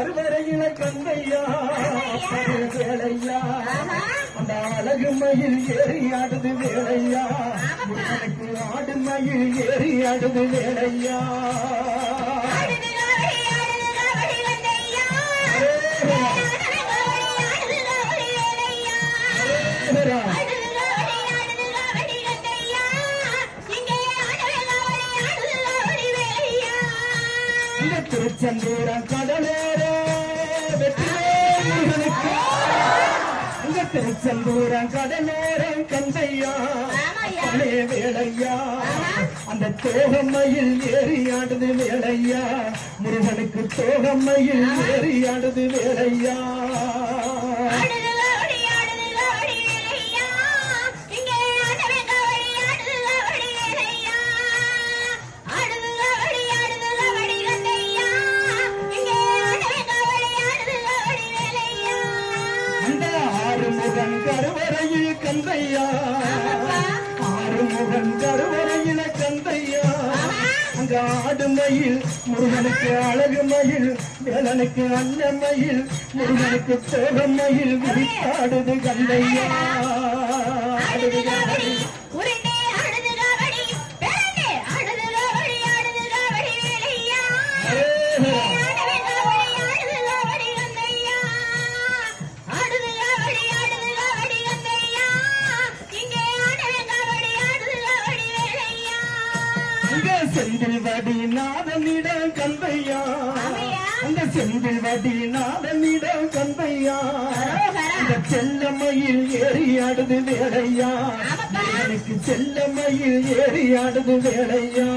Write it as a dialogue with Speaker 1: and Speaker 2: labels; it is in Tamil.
Speaker 1: கருவறையில கந்தையா வேலையா அந்த அழகு மயில் ஏறி ஆடுது வேலையா எனக்கு ஆடு மயில் ஏறி ஆடுது வேலையா திருச்செந்தூரம் கடலோர வெற்றிவேலுக்கு இந்த திருச்செந்தூரம் கடலோரம் கந்தையா வேலையா அந்த தோகமையில் ஏறியாடுது வேலையா முருகனுக்கு தோகமையில் ஏறியாடுது வேலையா ஆறுமுகன் கருவறையில் கந்தையா ஆறுமுகன் கருவறையில கந்தையா அங்க ஆடுமயில் முருகனுக்கு அழகு மயில் வேலனுக்கு அன்னமயில் முருகனுக்கு தோகமயில் விரித்தாடுது கந்தையா செந்தில் வடி நாதனிடம் கந்தையா அந்த செந்தில் வடி நாதனிடம் கந்தையா அந்த செல்லமையில் ஏறியாடுது வேலையா எனக்கு செல்லமையில் ஏறியாடுது வேலையா